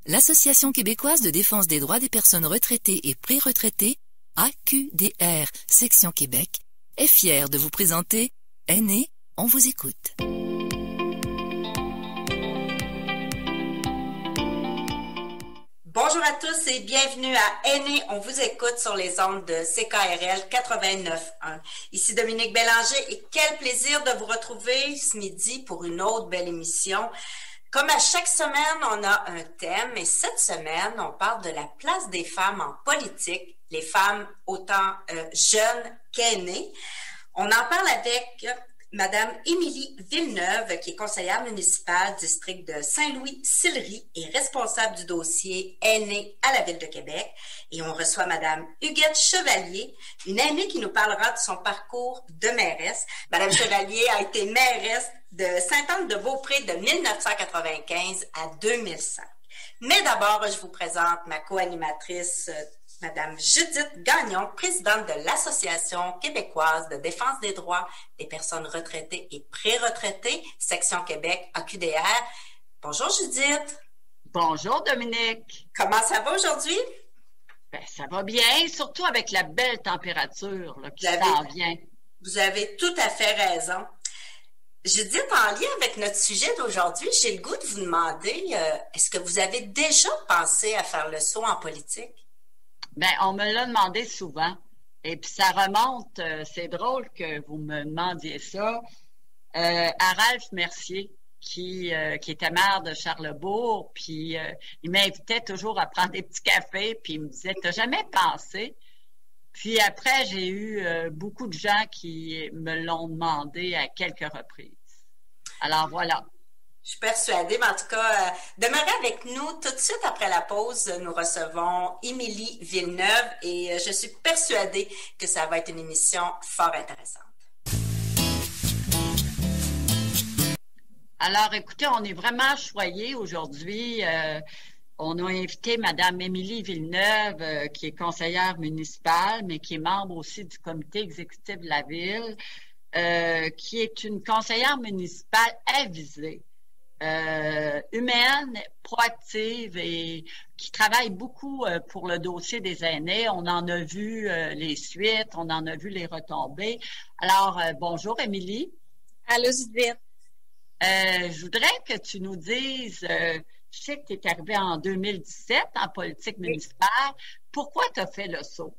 l'Association québécoise de défense des droits des personnes retraitées et pré-retraitées, AQDR, section Québec, est fière de vous présenter Aînés, on vous écoute. Bonjour à tous et bienvenue à Aînés, on vous écoute sur les ondes de CKRL 89.1. Ici Dominique Bélanger et quel plaisir de vous retrouver ce midi pour une autre belle émission. Comme à chaque semaine, on a un thème et cette semaine, on parle de la place des femmes en politique, les femmes autant jeunes qu'aînées. On en parle avec Madame Émilie Villeneuve, qui est conseillère municipale district de Saint-Louis-Sillery et responsable du dossier aînés à la Ville de Québec. Et on reçoit Madame Huguette Chevalier, une aînée qui nous parlera de son parcours de mairesse. Madame Chevalier a été mairesse de Sainte-Anne-de-Beaupré de 1995 à 2005. Mais d'abord, je vous présente ma co-animatrice, Madame Judith Gagnon, présidente de l'Association québécoise de défense des droits des personnes retraitées et pré-retraitées, section Québec, AQDR. Bonjour Judith. Bonjour Dominique. Comment ça va aujourd'hui? Ben, ça va bien, surtout avec la belle température là, qui s'en vient. Vous avez tout à fait raison. Judith, en lien avec notre sujet d'aujourd'hui, j'ai le goût de vous demander, est-ce que vous avez déjà pensé à faire le saut en politique? Ben, on me l'a demandé souvent. Et puis ça remonte, c'est drôle que vous me demandiez ça, à Ralph Mercier, qui était maire de Charlesbourg, puis il m'invitait toujours à prendre des petits cafés, puis il me disait « T'as jamais pensé? » Puis après, j'ai eu beaucoup de gens qui me l'ont demandé à quelques reprises. Alors voilà. Je suis persuadée, mais en tout cas, demeurez avec nous. Tout de suite après la pause, nous recevons Émilie Villeneuve et je suis persuadée que ça va être une émission fort intéressante. Alors, écoutez, on est vraiment choyés aujourd'hui. On a invité Mme Émilie Villeneuve, qui est conseillère municipale, mais qui est membre aussi du comité exécutif de la Ville, qui est une conseillère municipale avisée. Humaine, proactive et qui travaille beaucoup pour le dossier des aînés. On en a vu les suites, on en a vu les retombées. Alors, bonjour Émilie. Allô Judith. Je voudrais que tu nous dises, je sais que tu es arrivée en 2017 en politique municipale. Oui. Pourquoi tu as fait le saut?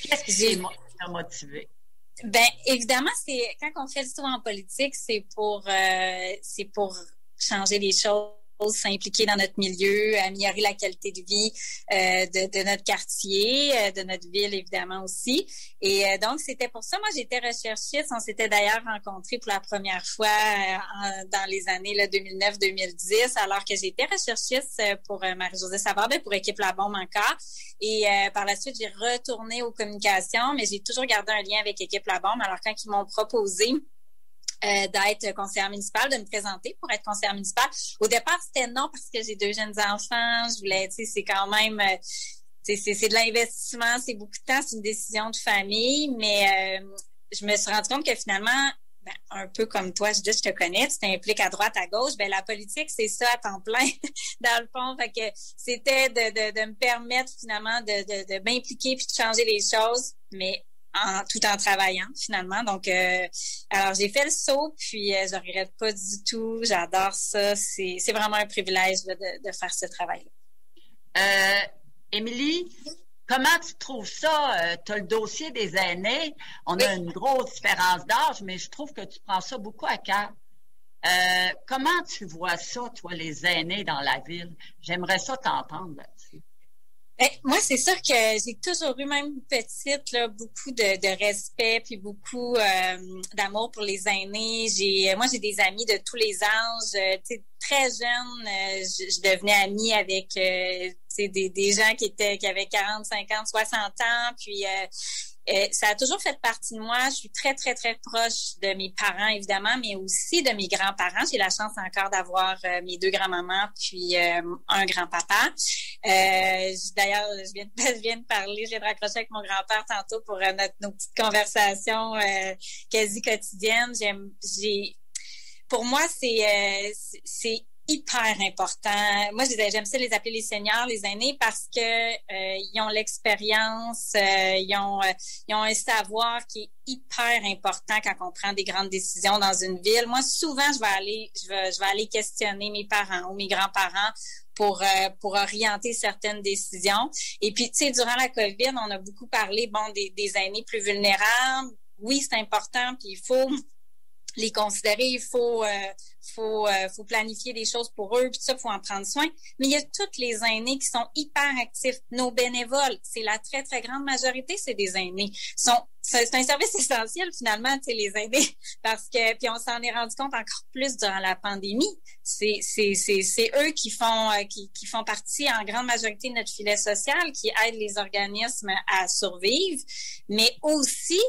Qu'est-ce qui t'a motivé? Ben évidemment, c'est quand on fait le saut en politique, c'est pour changer les choses, s'impliquer dans notre milieu, améliorer la qualité de vie de notre quartier, de notre ville évidemment aussi. Et donc c'était pour ça. Moi, j'étais recherchiste. On s'était d'ailleurs rencontrés pour la première fois dans les années 2009-2010, alors que j'étais recherchiste pour Marie-Josée Savard, pour Équipe La Bombe encore. Et par la suite, j'ai retourné aux communications, mais j'ai toujours gardé un lien avec Équipe La Bombe. Alors quand ils m'ont proposé d'être conseillère municipale, de me présenter pour être conseillère municipale. Au départ, c'était non parce que j'ai 2 jeunes enfants. Je voulais, c'est quand même, c'est de l'investissement, c'est beaucoup de temps, c'est une décision de famille, mais je me suis rendu compte que finalement, un peu comme toi, je te connais, tu t'impliques à droite, à gauche, la politique, c'est ça à temps plein, dans le fond. Fait que c'était de me permettre finalement de m'impliquer puis de changer les choses, mais tout en travaillant finalement. Donc, alors j'ai fait le saut, puis je regrette pas du tout. J'adore ça. C'est vraiment un privilège de faire ce travail-là. Émilie, comment tu trouves ça? Tu as le dossier des aînés. On a une grosse différence d'âge, mais je trouve que tu prends ça beaucoup à cœur. Comment tu vois ça, toi, les aînés dans la ville? J'aimerais ça t'entendre là-dessus. Moi, c'est sûr que j'ai toujours eu, même petite, là, beaucoup de respect puis beaucoup d'amour pour les aînés. Moi, j'ai des amis de tous les âges. Très jeune, je devenais amie avec des gens qui avaient 40, 50, 60 ans. Puis ça a toujours fait partie de moi. Je suis très, très, très proche de mes parents, évidemment, mais aussi de mes grands-parents. J'ai la chance encore d'avoir mes 2 grands-mamans puis un grand-papa. D'ailleurs, je viens de raccrocher avec mon grand-père tantôt pour nos petites conversations quasi quotidiennes. Pour moi, c'est hyper importants. Moi, j'aime ça les appeler les seniors, les aînés, parce que ils ont l'expérience, ils ont un savoir qui est hyper important quand on prend des grandes décisions dans une ville. Moi, souvent, je vais aller questionner mes parents ou mes grands-parents pour orienter certaines décisions. Et puis, tu sais, durant la COVID, on a beaucoup parlé, des aînés plus vulnérables. Oui, c'est important, puis il faut les considérer, il faut planifier des choses pour eux, puis ça, il faut en prendre soin. Mais il y a tous les aînés qui sont hyper actifs. Nos bénévoles, c'est la très, très grande majorité, c'est des aînés. C'est un service essentiel, finalement, tu sais, les aînés, parce que, puis on s'en est rendu compte encore plus durant la pandémie. C'est eux qui font partie en grande majorité de notre filet social, qui aident les organismes à survivre, mais aussi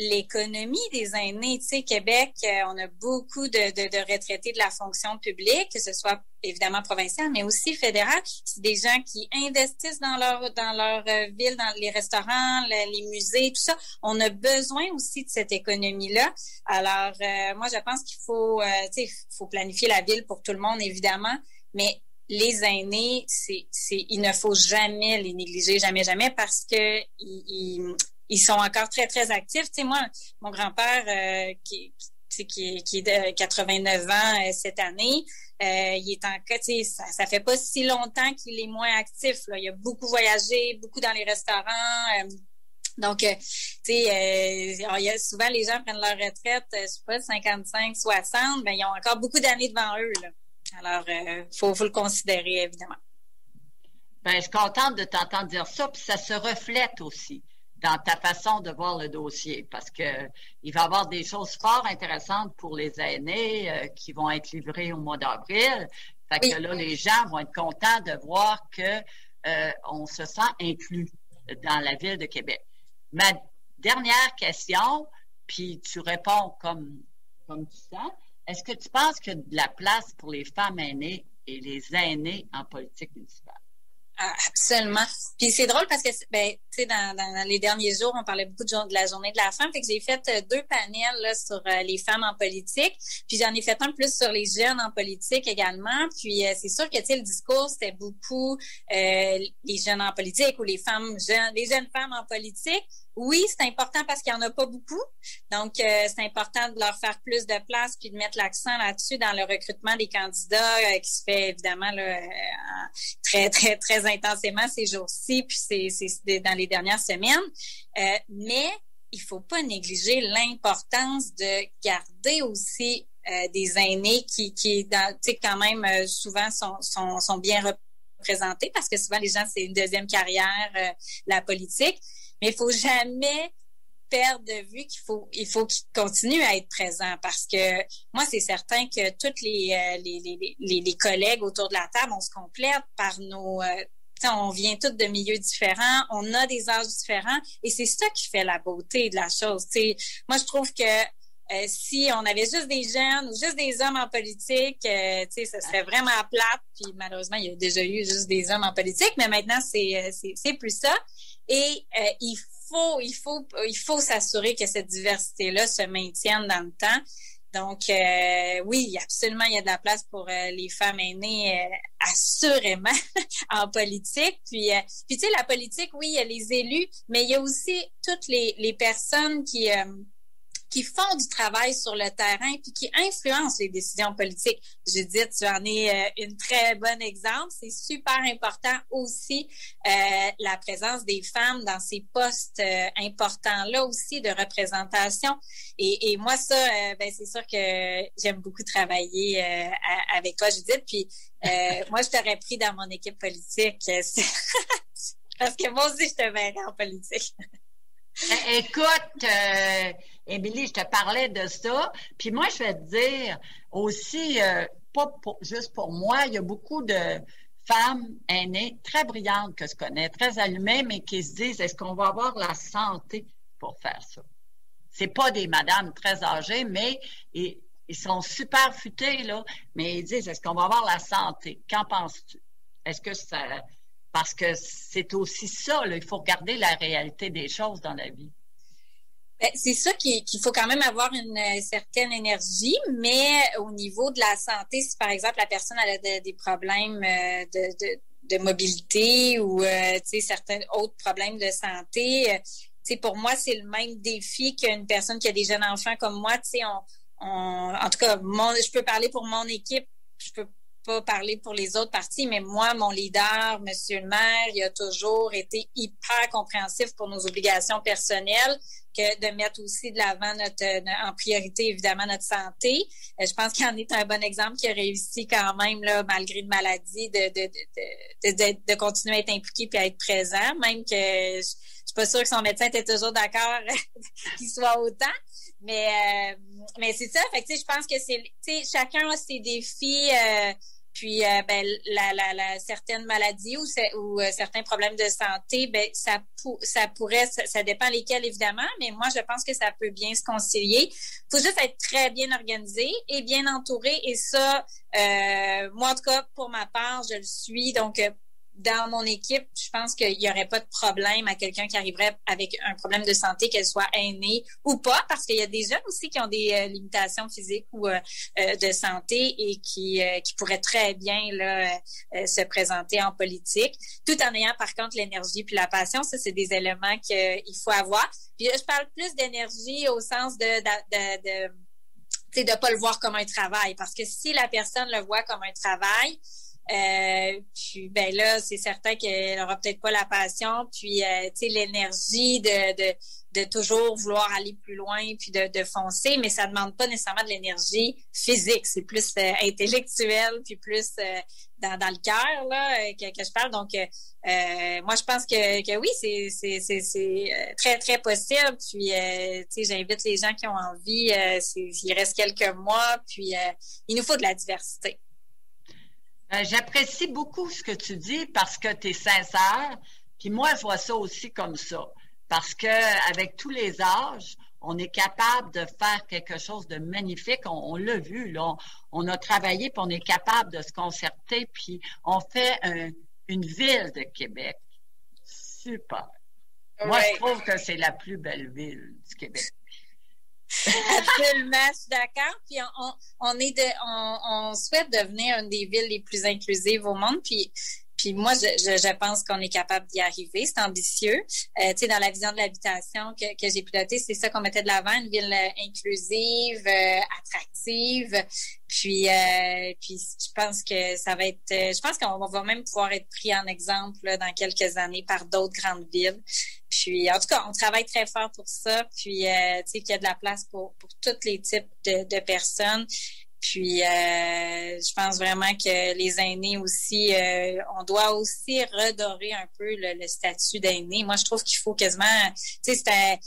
l'économie des aînés. Tu sais, Québec, on a beaucoup de retraités de la fonction publique, que ce soit évidemment provincial, mais aussi fédéral. C'est des gens qui investissent dans leur ville, dans les restaurants, les musées, tout ça. On a besoin aussi de cette économie-là. Alors, moi, je pense qu'il faut, tu sais, faut planifier la ville pour tout le monde, évidemment, mais les aînés, il ne faut jamais les négliger, jamais, parce que ils sont encore très, très actifs. Tu sais, moi, mon grand-père, qui est de 89 ans cette année, il est tu sais, ça fait pas si longtemps qu'il est moins actif, là. Il a beaucoup voyagé, beaucoup dans les restaurants. Donc, tu sais, souvent, les gens prennent leur retraite, je sais pas, 55, 60, ben ils ont encore beaucoup d'années devant eux, là. Alors, faut le considérer, évidemment. Ben, je suis contente de t'entendre dire ça, puis ça se reflète aussi dans ta façon de voir le dossier, parce que il va y avoir des choses fort intéressantes pour les aînés qui vont être livrées au mois d'avril. Fait que là, les gens vont être contents de voir que on se sent inclus dans la ville de Québec. Ma dernière question, puis tu réponds comme tu sens. Est-ce que tu penses qu'il y a de la place pour les femmes aînées et les aînés en politique municipale? Ah, absolument. Puis c'est drôle parce que, ben, tu sais, dans les derniers jours, on parlait beaucoup de la journée de la femme. Fait que j'ai fait 2 panels là, sur les femmes en politique. Puis j'en ai fait un plus sur les jeunes en politique également. Puis c'est sûr que, tu sais, le discours, c'était beaucoup les jeunes en politique ou les jeunes femmes en politique. Oui, c'est important parce qu'il n'y en a pas beaucoup. Donc, c'est important de leur faire plus de place puis de mettre l'accent là-dessus dans le recrutement des candidats qui se fait évidemment là, très, très, très intensément ces jours-ci, puis c'est dans les dernières semaines. Mais il faut pas négliger l'importance de garder aussi des aînés qui tu sais, quand même, souvent sont bien représentés parce que souvent, les gens, c'est une deuxième carrière, la politique. Mais il faut jamais perdre de vue qu'il faut qu'ils continuent à être présents parce que moi, c'est certain que toutes les collègues autour de la table, on se complète par nos... on vient tous de milieux différents, on a des âges différents et c'est ça qui fait la beauté de la chose. T'sais, moi, je trouve que si on avait juste des jeunes ou juste des hommes en politique, ça serait vraiment plate. Puis malheureusement, il y a déjà eu juste des hommes en politique, mais maintenant, c'est plus ça. Et il faut s'assurer que cette diversité-là se maintienne dans le temps. Donc, oui, absolument, il y a de la place pour les femmes aînées, assurément, en politique. Puis tu sais, la politique, oui, il y a les élus, mais il y a aussi toutes les personnes qui font du travail sur le terrain puis qui influencent les décisions politiques. Judith, tu en es une très bonne exemple. C'est super important aussi la présence des femmes dans ces postes importants-là aussi de représentation. Et moi, ça, c'est sûr que j'aime beaucoup travailler avec toi, Judith. Puis moi, je t'aurais pris dans mon équipe politique parce que moi aussi, je te verrais en politique. Écoute, Émilie, je te parlais de ça. Puis moi, je vais te dire aussi, juste pour moi, il y a beaucoup de femmes aînées très brillantes que je connais, très allumées, mais qui se disent, est-ce qu'on va avoir la santé pour faire ça? C'est pas des madames très âgées, mais ils sont super futés, là, mais ils disent, est-ce qu'on va avoir la santé? Qu'en penses-tu? Est-ce que ça... Parce que c'est aussi ça, là, il faut regarder la réalité des choses dans la vie. Ben, c'est ça qu'il faut quand même avoir une certaine énergie, mais au niveau de la santé, si par exemple la personne a des problèmes de mobilité ou certains autres problèmes de santé, pour moi, c'est le même défi qu'une personne qui a des jeunes enfants comme moi. En tout cas, je peux parler pour mon équipe, je peux pas parler pour les autres parties, mais moi, mon leader, Monsieur le maire, il a toujours été hyper compréhensif pour nos obligations personnelles, que de mettre aussi de l'avant en priorité, évidemment, notre santé. Je pense qu'il en est un bon exemple qui a réussi quand même, là, malgré une maladie, de continuer à être impliqué puis à être présent, même que je suis pas sûre que son médecin était toujours d'accord qu'il soit autant. Mais c'est ça. Fait que, je pense que chacun a ses défis, puis certaines maladies ou certains problèmes de santé, ça dépend lesquels évidemment, mais moi je pense que ça peut bien se concilier. Faut juste être très bien organisé et bien entouré, et ça, moi en tout cas pour ma part, je le suis. Donc dans mon équipe, je pense qu'il n'y aurait pas de problème à quelqu'un qui arriverait avec un problème de santé, qu'elle soit aînée ou pas, parce qu'il y a des jeunes aussi qui ont des limitations physiques ou de santé et qui pourraient très bien là se présenter en politique, tout en ayant par contre l'énergie puis la passion. Ça, c'est des éléments qu'il faut avoir. Puis je parle plus d'énergie au sens de pas le voir comme un travail, parce que si la personne le voit comme un travail, puis là c'est certain qu'elle aura peut-être pas la passion, puis l'énergie de toujours vouloir aller plus loin puis de foncer, mais ça demande pas nécessairement de l'énergie physique, c'est plus intellectuel puis plus dans le cœur là que je parle. Donc moi je pense que oui, c'est très très possible. Puis j'invite les gens qui ont envie, il reste quelques mois, puis il nous faut de la diversité. J'apprécie beaucoup ce que tu dis parce que tu es sincère. Puis moi, je vois ça aussi comme ça. Parce que avec tous les âges, on est capable de faire quelque chose de magnifique. On l'a vu, là. On a travaillé, puis on est capable de se concerter, puis on fait une ville de Québec. Super. Ouais. Moi, je trouve que c'est la plus belle ville du Québec. Absolument, je suis d'accord. Puis on souhaite devenir une des villes les plus inclusives au monde. Puis moi, je pense qu'on est capable d'y arriver. C'est ambitieux. Dans la vision de l'habitation que j'ai pilotée, c'est ça qu'on mettait de l'avant, une ville inclusive, attractive. Puis je pense que ça va être. Je pense qu'on va même pouvoir être pris en exemple là, dans quelques années par d'autres grandes villes. Puis en tout cas, on travaille très fort pour ça. Puis qu'il y a de la place pour tous les types de personnes. Puis je pense vraiment que les aînés aussi, on doit aussi redorer un peu le statut d'aîné. Moi, je trouve qu'il faut quasiment, c'est pas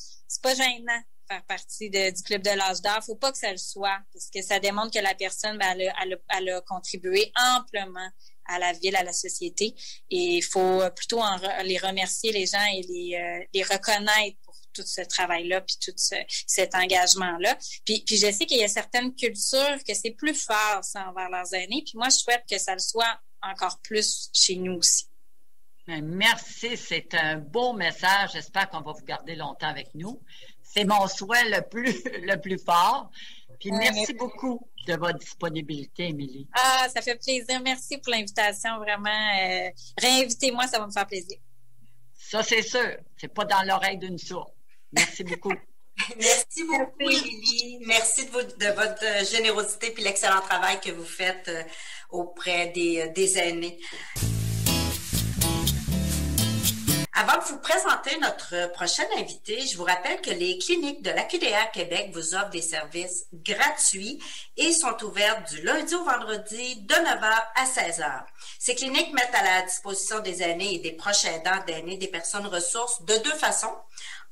gênant de faire partie du club de l'âge d'or. Faut pas que ça le soit, parce que ça démontre que la personne, elle a contribué amplement à la ville, à la société. Et il faut plutôt les remercier, les gens, et les reconnaître pour tout ce travail-là, puis tout cet engagement-là. Puis je sais qu'il y a certaines cultures que c'est plus fort, ça, envers leurs aînés. Puis moi, je souhaite que ça le soit encore plus chez nous aussi. Merci, c'est un beau message. J'espère qu'on va vous garder longtemps avec nous. C'est mon souhait le plus fort. Puis merci beaucoup de votre disponibilité, Émilie. Ah, ça fait plaisir. Merci pour l'invitation. Vraiment, réinvitez-moi, ça va me faire plaisir. Ça, c'est sûr. C'est pas dans l'oreille d'une sourde. Merci beaucoup. Merci beaucoup, Émilie. Merci de votre générosité et l'excellent travail que vous faites auprès des aînés. Avant de vous présenter notre prochaine invité, je vous rappelle que les cliniques de l'AQDR Québec vous offrent des services gratuits et sont ouvertes du lundi au vendredi de 9h à 16h. Ces cliniques mettent à la disposition des aînés et des proches aidants d'aînés des personnes ressources de deux façons.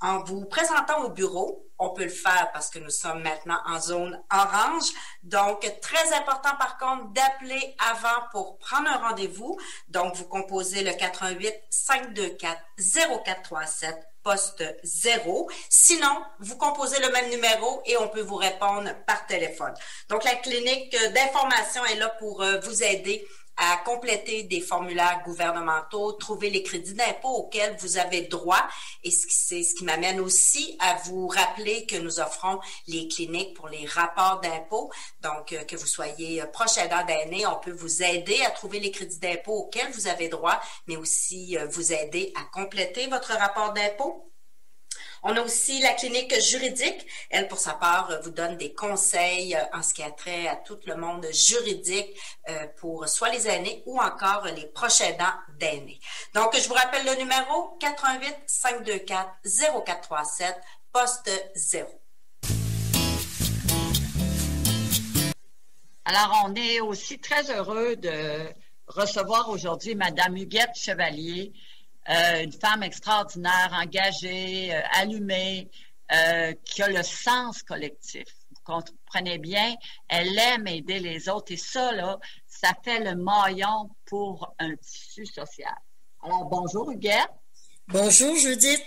En vous présentant au bureau, on peut le faire parce que nous sommes maintenant en zone orange. Donc, très important par contre d'appeler avant pour prendre un rendez-vous. Donc, vous composez le 418-524-0437, poste 0. Sinon, vous composez le même numéro et on peut vous répondre par téléphone. Donc, la clinique d'information est là pour vous aider à compléter des formulaires gouvernementaux, trouver les crédits d'impôt auxquels vous avez droit. Et c'est ce qui m'amène aussi à vous rappeler que nous offrons les cliniques pour les rapports d'impôt. Donc, que vous soyez proche aidant d'aînés, on peut vous aider à trouver les crédits d'impôt auxquels vous avez droit, mais aussi vous aider à compléter votre rapport d'impôt. On a aussi la clinique juridique. Elle, pour sa part, vous donne des conseils en ce qui a trait à tout le monde juridique pour soit les aînés ou encore les proches aidants d'aînés. Donc, je vous rappelle le numéro 88 524 0437, poste 0. Alors, on est aussi très heureux de recevoir aujourd'hui Mme Huguette Chevalier, une femme extraordinaire, engagée, allumée, qui a le sens collectif. Vous comprenez bien, elle aime aider les autres et ça, là, ça fait le maillon pour un tissu social. Alors, bonjour Huguette. Bonjour Judith.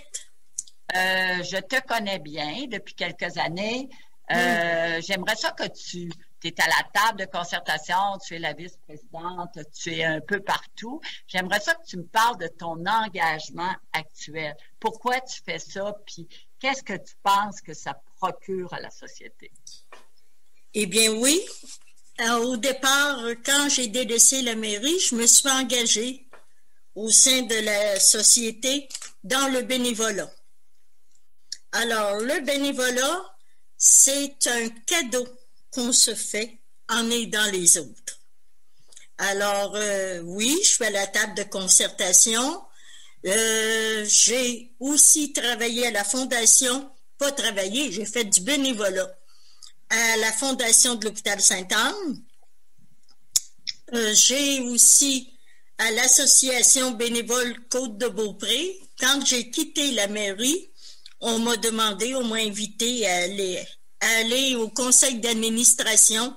Je te connais bien depuis quelques années. J'aimerais ça que tu es à la table de concertation, tu es la vice-présidente, tu es un peu partout. J'aimerais ça que tu me parles de ton engagement actuel. Pourquoi tu fais ça? Puis qu'est-ce que tu penses que ça procure à la société? Eh bien oui, au départ, quand j'ai délaissé la mairie, je me suis engagée au sein de la société dans le bénévolat. Alors, le bénévolat, c'est un cadeau qu'on se fait en aidant les autres. Alors, oui, je suis à la table de concertation. J'ai aussi travaillé à la fondation, pas travaillé, j'ai fait du bénévolat à la fondation de l'hôpital Sainte-Anne. J'ai aussi à l'association bénévole Côte-de-Beaupré. Quand j'ai quitté la mairie, on m'a demandé, on m'a invité à aller au conseil d'administration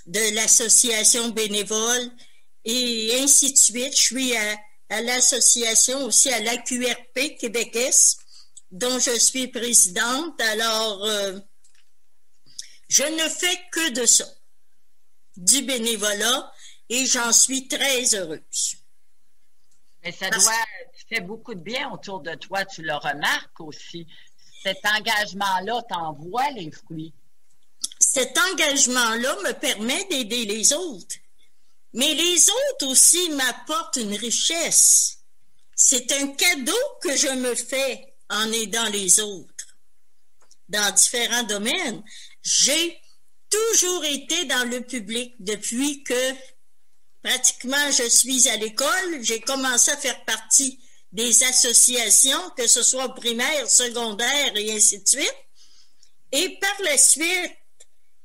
de l'association bénévole et ainsi de suite. Je suis à l'association aussi à l'AQRP québécoise, dont je suis présidente. Alors, je ne fais que de ça, du bénévolat, et j'en suis très heureuse. Mais ça tu fais beaucoup de bien autour de toi, tu le remarques aussi. Cet engagement-là t'envoie les fruits. Cet engagement-là me permet d'aider les autres. Mais les autres aussi m'apportent une richesse. C'est un cadeau que je me fais en aidant les autres. Dans différents domaines, j'ai toujours été dans le public depuis que pratiquement je suis à l'école. J'ai commencé à faire partie des associations, que ce soit primaire, secondaire et ainsi de suite. Et par la suite,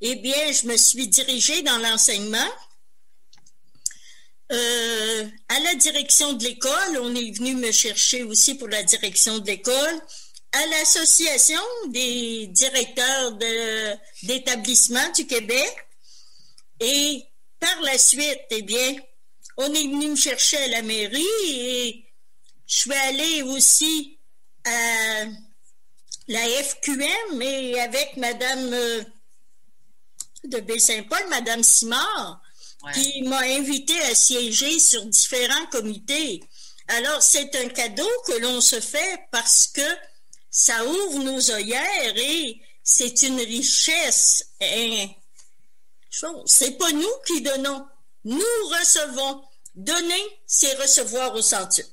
eh bien, je me suis dirigée dans l'enseignement. À la direction de l'école, on est venu me chercher aussi pour la direction de l'école, à l'association des directeurs d'établissements du Québec. Et par la suite, eh bien, on est venu me chercher à la mairie et je suis allée aussi à la FQM et avec Madame de Baie-Saint-Paul, Madame Simard, qui m'a invitée à siéger sur différents comités. Alors, c'est un cadeau que l'on se fait parce que ça ouvre nos œillères et c'est une richesse. C'est pas nous qui donnons, nous recevons. Donner, c'est recevoir au centuple.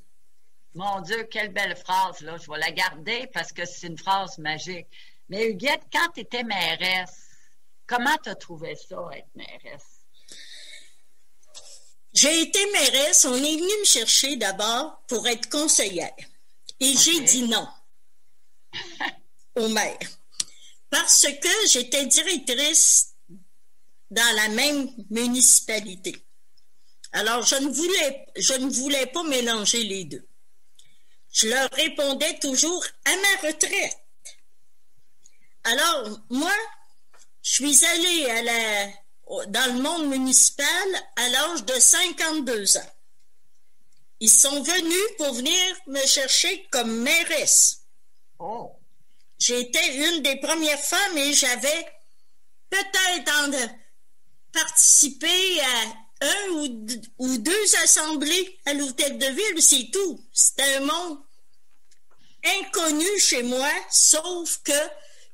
Mon Dieu, quelle belle phrase, là. Je vais la garder parce que c'est une phrase magique. Mais Huguette, quand tu étais mairesse, comment tu as trouvé ça, être mairesse? J'ai été mairesse, on est venu me chercher d'abord pour être conseillère. Et j'ai dit non au maire. Parce que j'étais directrice dans la même municipalité. Alors, je ne voulais pas mélanger les deux. Je leur répondais toujours à ma retraite. Alors, moi, je suis allée dans le monde municipal à l'âge de 52 ans. Ils sont venus pour venir me chercher comme mairesse. Oh. J'étais une des premières femmes et j'avais peut-être participé à ou deux assemblées à l'hôtel de ville, c'est tout. C'était un monde inconnu chez moi, sauf que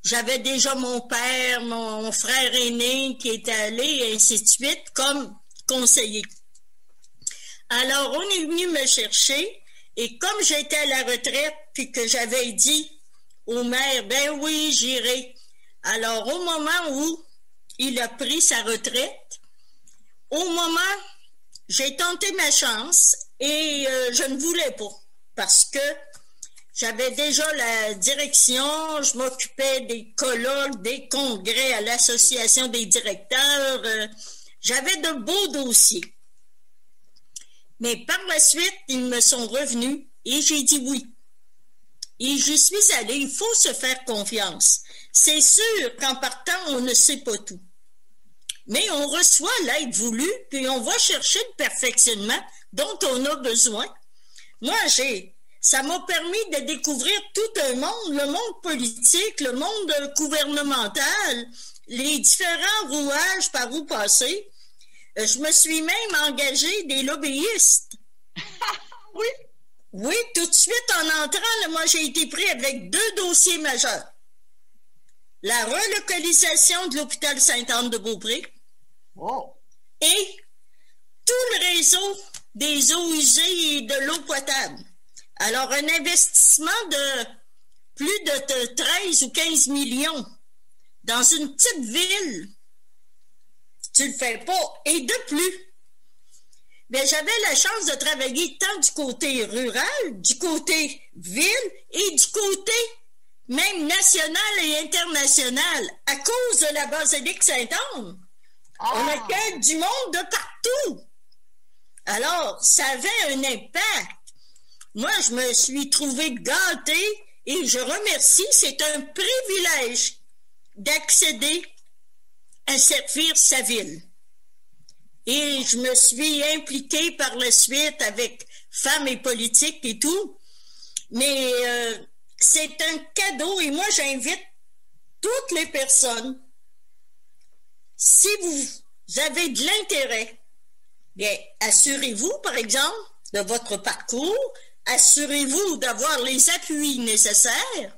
j'avais déjà mon père, mon frère aîné qui était allé, et ainsi de suite, comme conseiller. Alors, on est venu me chercher, et comme j'étais à la retraite, puis que j'avais dit au maire, ben oui, j'irai. Alors, au moment où il a pris sa retraite, au moment, j'ai tenté ma chance, et je ne voulais pas, parce que j'avais déjà la direction, je m'occupais des colloques, des congrès à l'association des directeurs, j'avais de beaux dossiers. Mais par la suite, ils me sont revenus et j'ai dit oui. Et j'y suis allée, il faut se faire confiance. C'est sûr qu'en partant, on ne sait pas tout. Mais on reçoit l'aide voulue, puis on va chercher le perfectionnement dont on a besoin. Moi, ça m'a permis de découvrir tout un monde, le monde politique, le monde gouvernemental, les différents rouages par où passer. Je me suis même engagée des lobbyistes. Oui. Oui, tout de suite en entrant, là, moi j'ai été pris avec 2 dossiers majeurs. La relocalisation de l'hôpital Sainte-Anne-de-Beaupré et tout le réseau des eaux usées et de l'eau potable. Alors, un investissement de plus de 13 ou 15 millions dans une petite ville, tu le fais pas. Et de plus, bien, j'avais la chance de travailler tant du côté rural, du côté ville et du côté même national et international à cause de la basilique Sainte-Anne. On accueille du monde de partout. Alors, ça avait un impact. Moi, je me suis trouvée gâtée et je remercie, c'est un privilège d'accéder à servir sa ville. Et je me suis impliquée par la suite avec Femmes et Politique et tout. Mais c'est un cadeau et moi, j'invite toutes les personnes, si vous avez de l'intérêt, bien, assurez-vous, par exemple, de votre parcours, assurez-vous d'avoir les appuis nécessaires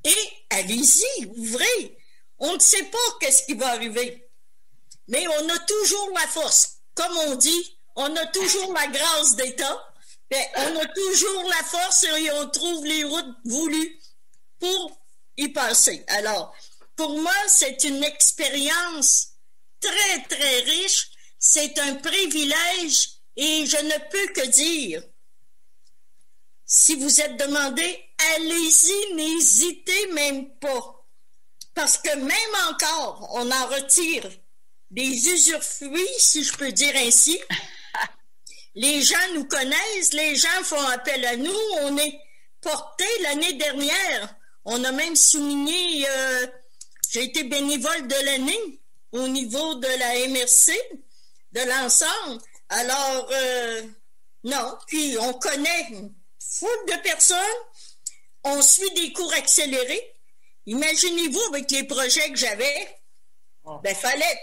et allez-y, ouvrez. On ne sait pas qu'est-ce qui va arriver, mais on a toujours la force. Comme on dit, on a toujours la grâce d'État, on a toujours la force et on trouve les routes voulues pour y passer. Alors, pour moi, c'est une expérience très, très riche. C'est un privilège et je ne peux que dire, si vous êtes demandé, allez-y, n'hésitez même pas. Parce que même encore, on en retire des usufruits, si je peux dire ainsi. Les gens nous connaissent, les gens font appel à nous. On est portés l'année dernière. On a même souligné, j'ai été bénévole de l'année au niveau de la MRC, de l'ensemble. Alors, non, puis on connaît une foule de personnes. On suit des cours accélérés. Imaginez-vous avec les projets que j'avais,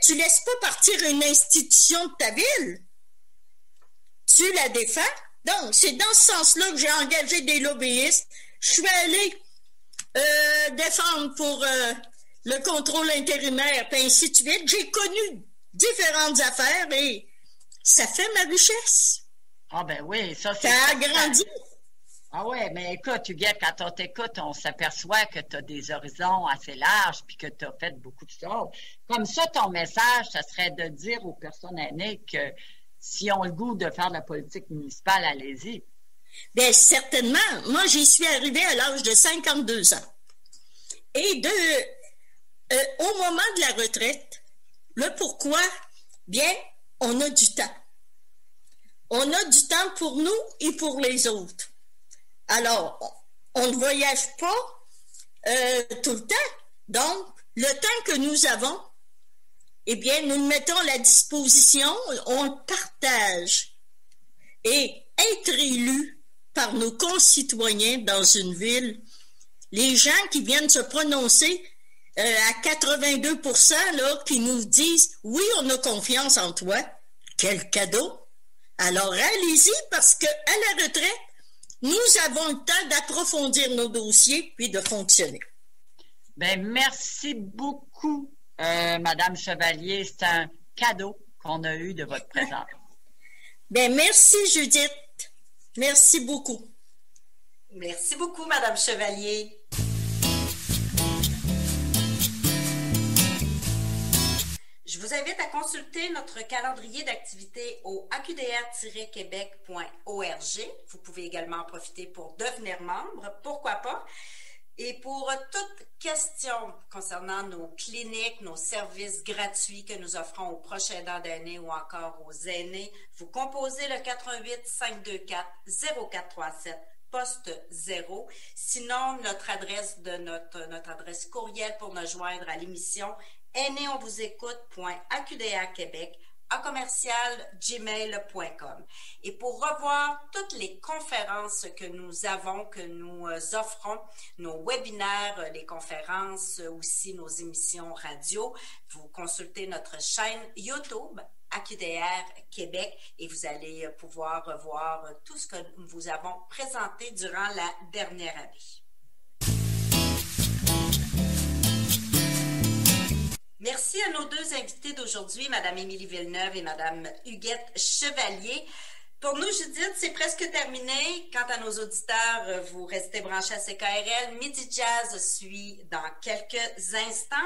tu laisses pas partir une institution de ta ville. Tu la défends. Donc, c'est dans ce sens-là que j'ai engagé des lobbyistes. Je suis allée défendre pour le contrôle intérimaire, puis ainsi de suite. J'ai connu différentes affaires et ça fait ma richesse. Ah ben oui, ça c'est... Ça a agrandi. Ah oui, mais écoute, Huguette, quand on t'écoute, on s'aperçoit que tu as des horizons assez larges puis que tu as fait beaucoup de choses. Comme ça, ton message, ça serait de dire aux personnes aînées que si on a le goût de faire de la politique municipale, allez-y. Bien, certainement. Moi, j'y suis arrivée à l'âge de 52 ans. Et au moment de la retraite, le pourquoi, bien, on a du temps. On a du temps pour nous et pour les autres. Alors, on ne voyage pas tout le temps. Donc, le temps que nous avons, eh bien, nous le mettons à la disposition, on le partage. Et être élu par nos concitoyens dans une ville, les gens qui viennent se prononcer à 82%, là, qui nous disent « Oui, on a confiance en toi », Quel cadeau! Alors allez-y parce qu'à la retraite, nous avons le temps d'approfondir nos dossiers puis de fonctionner. Ben, merci beaucoup, Madame Chevalier. C'est un cadeau qu'on a eu de votre présence. Ben, merci, Judith. Merci beaucoup. Merci beaucoup, Madame Chevalier. Je vous invite à consulter notre calendrier d'activités au aqdr-québec.org. Vous pouvez également en profiter pour devenir membre, pourquoi pas. Et pour toute question concernant nos cliniques, nos services gratuits que nous offrons aux proches aidants d'aînés ou encore aux aînés, vous composez le 88 524 0437 poste 0. Sinon, notre adresse adresse courriel pour nous joindre à l'émission aînéonvousécoute.aqda-québec@gmail.com. Et pour revoir toutes les conférences que nous avons, que nous offrons, nos webinaires, les conférences, aussi nos émissions radio, vous consultez notre chaîne YouTube AQDR Québec et vous allez pouvoir voir tout ce que nous vous avons présenté durant la dernière année. Merci à nos deux invités d'aujourd'hui, Mme Émilie Villeneuve et Mme Huguette Chevalier. Pour nous, Judith, c'est presque terminé. Quant à nos auditeurs, vous restez branchés à CKRL. Midi Jazz suit dans quelques instants.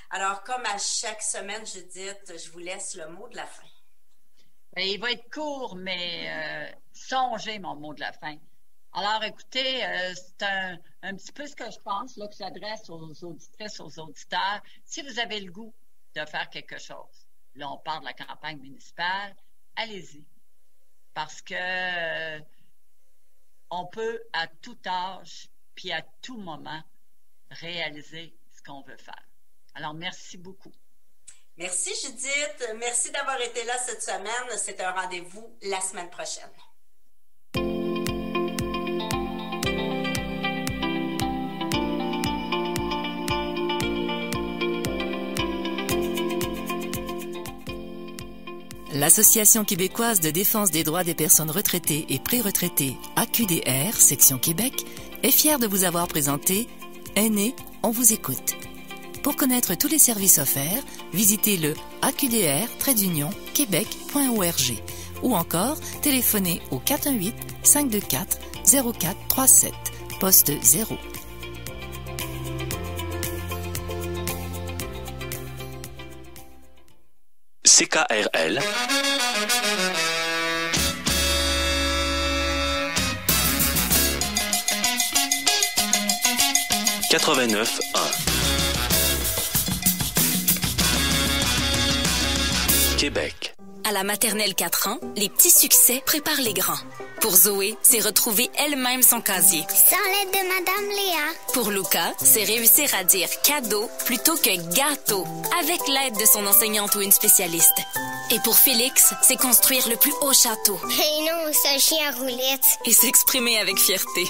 Alors, comme à chaque semaine, Judith, je vous laisse le mot de la fin. Bien, il va être court, mais songez mon mot de la fin. Alors, écoutez, c'est un petit peu ce que je pense, là, que j'adresse aux auditrices, aux auditeurs. Si vous avez le goût de faire quelque chose, là, on parle de la campagne municipale, allez-y. Parce que on peut, à tout âge, puis à tout moment, réaliser ce qu'on veut faire. Alors, merci beaucoup. Merci, Judith. Merci d'avoir été là cette semaine. C'est un rendez-vous la semaine prochaine. L'Association québécoise de défense des droits des personnes retraitées et pré-retraitées, AQDR, section Québec, est fière de vous avoir présenté Aînés, on vous écoute. Pour connaître tous les services offerts, visitez le aqdr-québec.org ou encore téléphonez au 418-524-0437, poste 0. CKRL 89.1 Québec. À la maternelle 4 ans, les petits succès préparent les grands. Pour Zoé, c'est retrouver elle-même son casier. Sans l'aide de Madame Léa. Pour Luca, c'est réussir à dire cadeau plutôt que gâteau, avec l'aide de son enseignante ou une spécialiste. Et pour Félix, c'est construire le plus haut château. Et non, ce chien à roulette. Et s'exprimer avec fierté.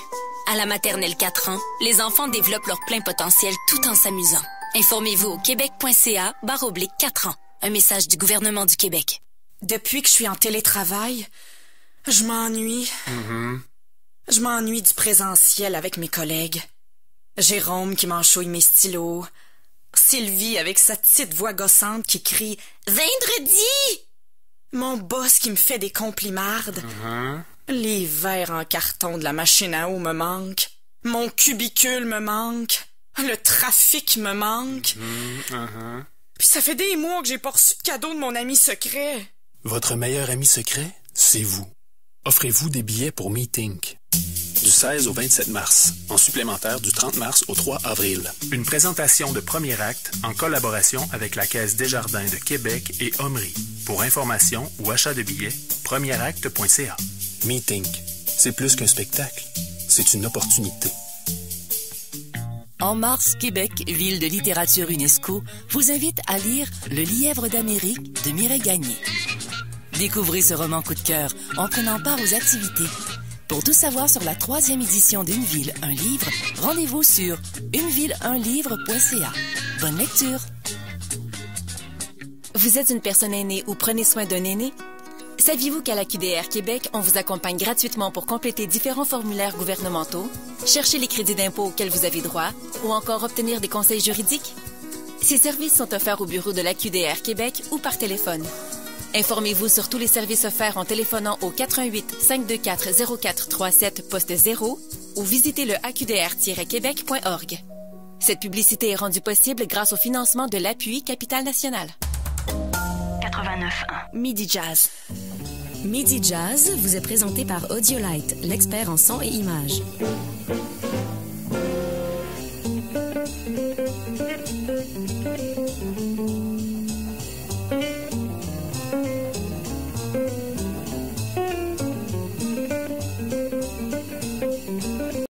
À la maternelle 4 ans, les enfants développent leur plein potentiel tout en s'amusant. Informez-vous au québec.ca/4 ans. Un message du gouvernement du Québec. Depuis que je suis en télétravail, je m'ennuie. Je m'ennuie du présentiel avec mes collègues. Jérôme qui m'enchouille mes stylos. Sylvie avec sa petite voix gossante qui crie « Vendredi! » Mon boss qui me fait des complimardes. Les verres en carton de la machine à eau me manquent. Mon cubicule me manque. Le trafic me manque. Puis ça fait des mois que j'ai pas reçu de cadeau de mon ami secret. Votre meilleur ami secret, c'est vous. Offrez-vous des billets pour Meeting. Du 16 au 27 mars, en supplémentaire du 30 mars au 3 avril. Une présentation de Premier Acte en collaboration avec la Caisse Desjardins de Québec et Omri. Pour information ou achat de billets, premieracte.ca. Meeting, c'est plus qu'un spectacle, c'est une opportunité. En mars, Québec, ville de littérature UNESCO, vous invite à lire Le Lièvre d'Amérique de Mireille Gagné. Découvrez ce roman coup de cœur en prenant part aux activités. Pour tout savoir sur la 3e édition d'Une ville, un livre, rendez-vous sur unevilleunlivre.ca. Bonne lecture! Vous êtes une personne aînée ou prenez soin d'un aîné? Saviez-vous qu'à l'AQDR Québec, on vous accompagne gratuitement pour compléter différents formulaires gouvernementaux, chercher les crédits d'impôt auxquels vous avez droit ou encore obtenir des conseils juridiques? Ces services sont offerts au bureau de l'AQDR Québec ou par téléphone. Informez-vous sur tous les services offerts en téléphonant au 418-524-0437 poste 0 ou visitez le aqdr-québec.org. Cette publicité est rendue possible grâce au financement de l'appui Capital National. 89.1 Midi Jazz. Midi Jazz vous est présenté par Audiolite, l'expert en son et images.